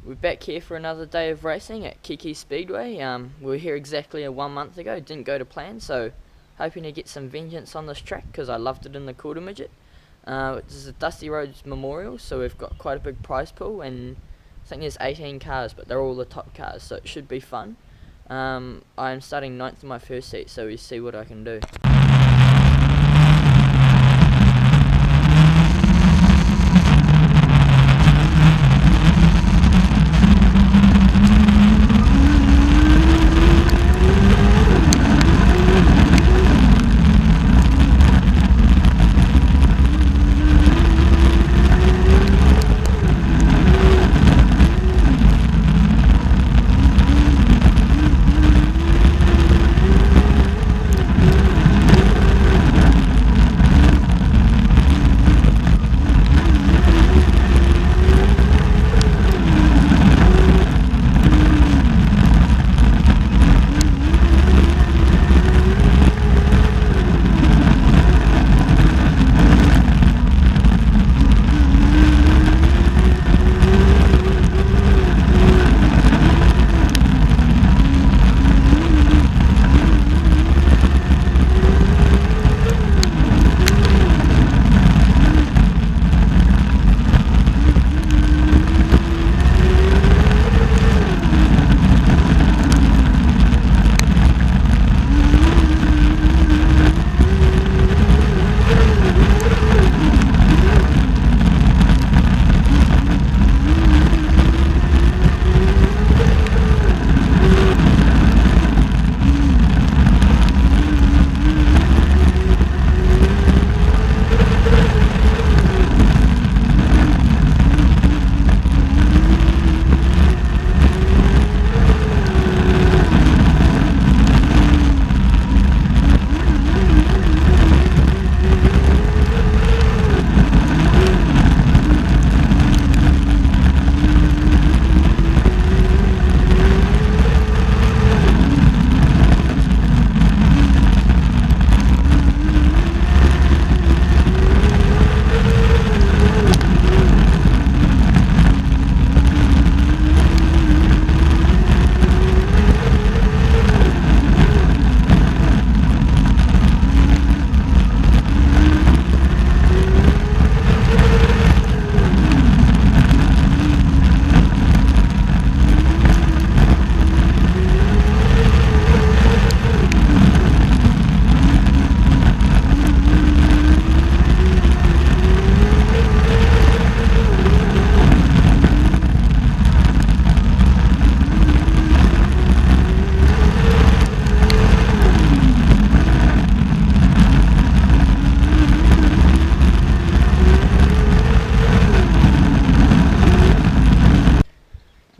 We're back here for another day of racing at Kihikihi Speedway. We were here exactly 1 month ago, didn't go to plan, so hoping to get some vengeance on this track because I loved it in the quarter midget. This is a Dusty Roads Memorial, so we've got quite a big prize pool, and I think there's 18 cars, but they're all the top cars, so it should be fun. I'm starting 9th in my first heat, so we see what I can do.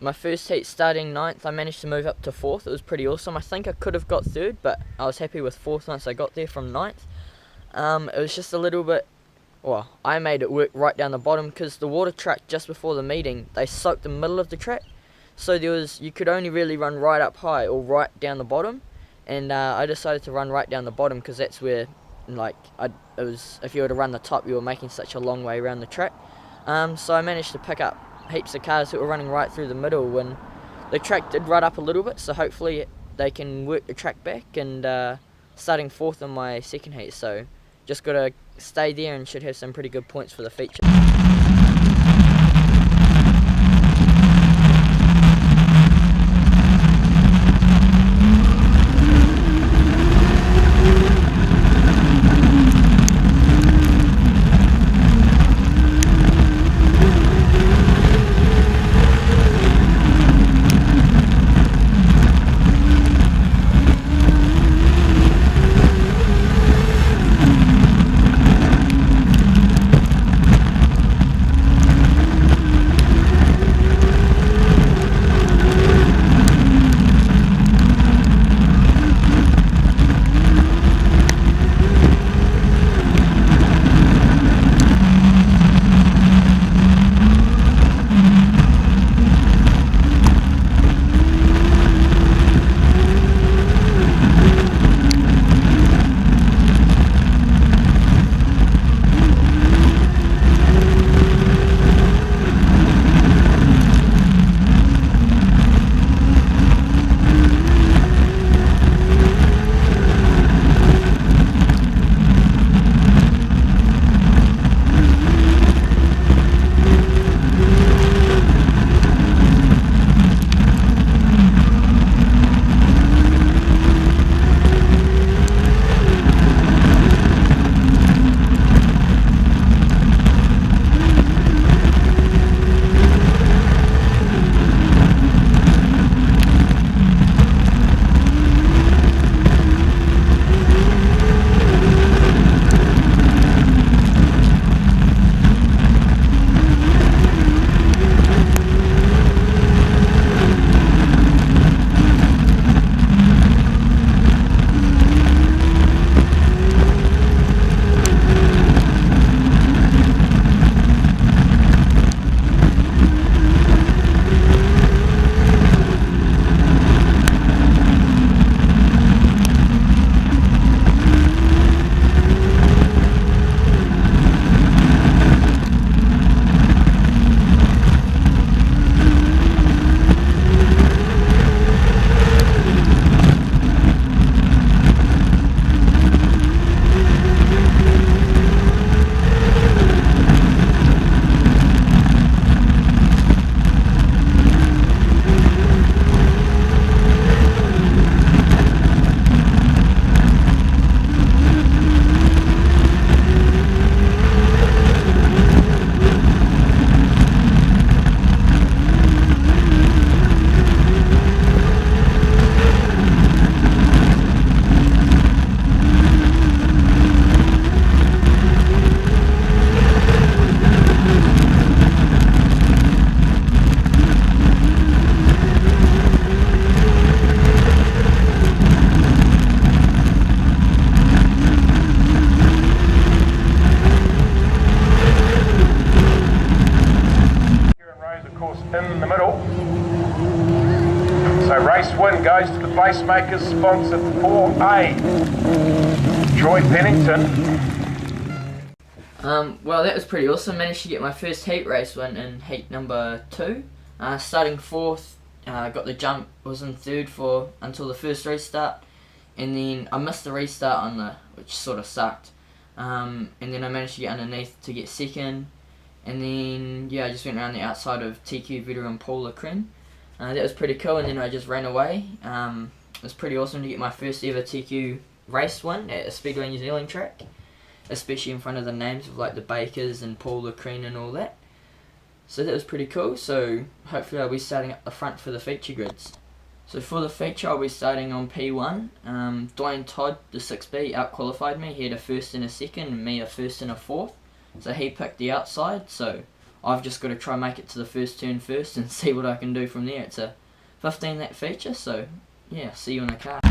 My first heat starting 9th, I managed to move up to 4th. It was pretty awesome. I think I could have got 3rd, but I was happy with 4th once I got there from 9th. It was just a little bit, well, I made it work right down the bottom because the water truck just before the meeting, they soaked the middle of the track. So you could only really run right up high or right down the bottom. And I decided to run right down the bottom because that's where, if you were to run the top, you were making such a long way around the track. So I managed to pick up heaps of cars that were running right through the middle, and the track did rut up a little bit, so hopefully they can work the track back, and starting 4th in my second heat, so just got to stay there and should have some pretty good points for the feature. of course, in the middle. So race win goes to the Placemakers, sponsored 4A. Joy Pennington. Well, that was pretty awesome. Managed to get my first heat race win in heat number 2. Starting 4th, got the jump, was in 3rd for until the first restart, and then I missed the restart which sort of sucked. And then I managed to get underneath to get 2nd, and then I just went around the outside of TQ veteran Paul Lecren. That was pretty cool, and then I just ran away. It was pretty awesome to get my first ever TQ race win at a Speedway New Zealand track, especially in front of the names of like the Bakers and Paul Lecren and all that. So that was pretty cool. So hopefully I'll be starting up the front for the feature grids. So for the feature, I'll be starting on P1. Dwayne Todd, the 6B, out-qualified me. He had a 1st and a 2nd, and me a 1st and a 4th. So he picked the outside, so I've just got to try and make it to the first turn first and see what I can do from there. It's a 15 lap feature, so yeah, see you in the car.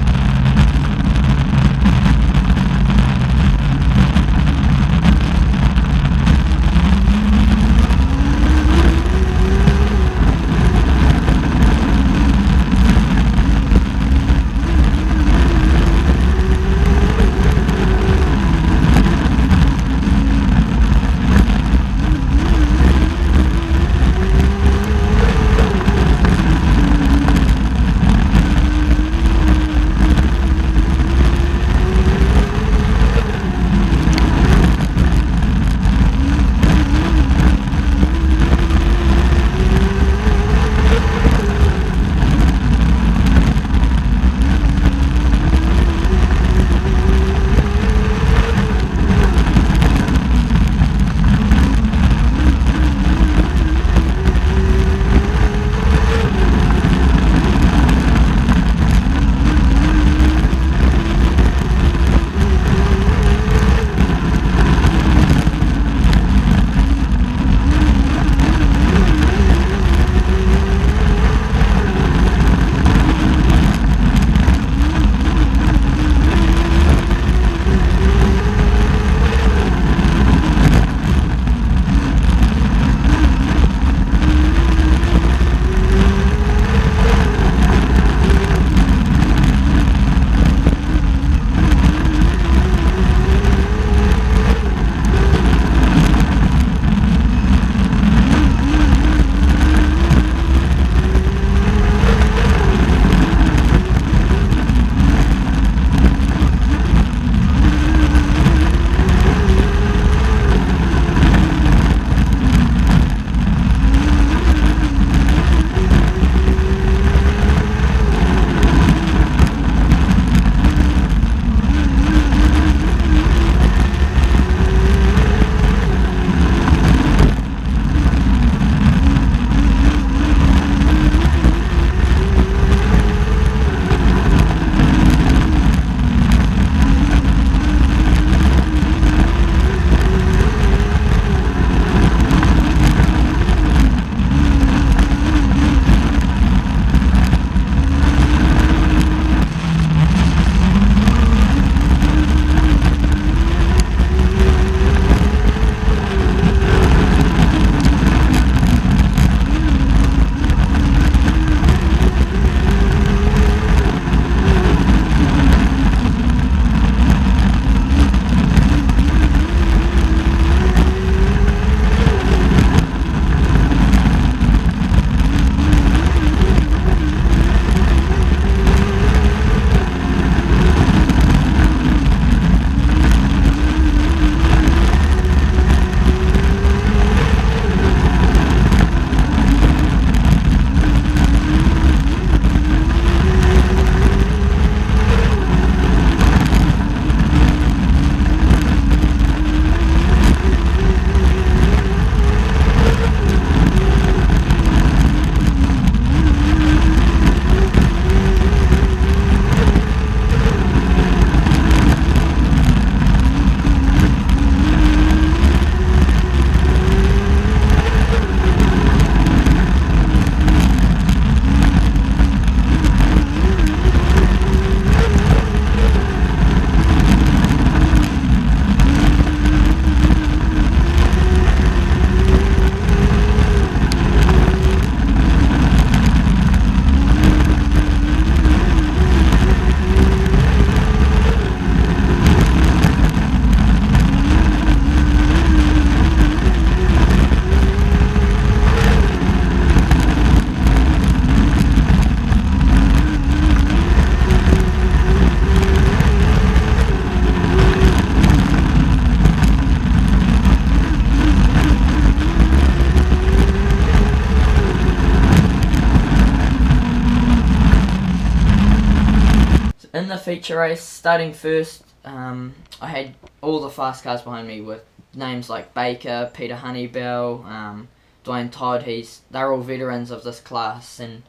feature race, starting first, I had all the fast cars behind me with names like Baker, Peter Honeybell, Dwayne Todd. They're all veterans of this class, and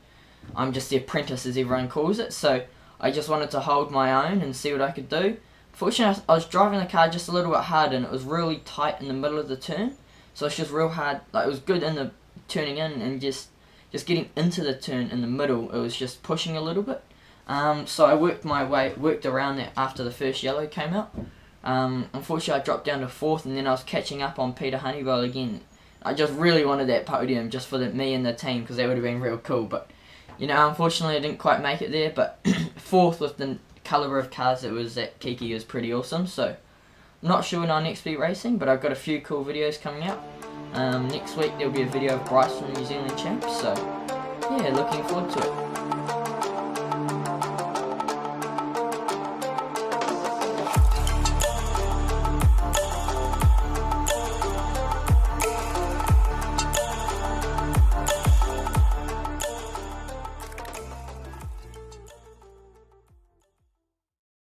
I'm just the apprentice, as everyone calls it. So I just wanted to hold my own and see what I could do. Fortunately, I was driving the car just a little bit hard, and it was really tight in the middle of the turn. So it's just real hard. Like, it was good in the turning in, and just getting into the turn in the middle, it was just pushing a little bit. So I worked around that after the first yellow came out. Unfortunately, I dropped down to 4th, and then I was catching up on Peter Honeybell again. I just really wanted that podium just for me and the team, because that would have been real cool. But you know, unfortunately, I didn't quite make it there. But 4th with the calibre of cars that was at Kihikihi is pretty awesome. So I'm not sure when I'll next be racing, but I've got a few cool videos coming out. Next week there'll be a video of Bryce from the New Zealand champs. So yeah, looking forward to it.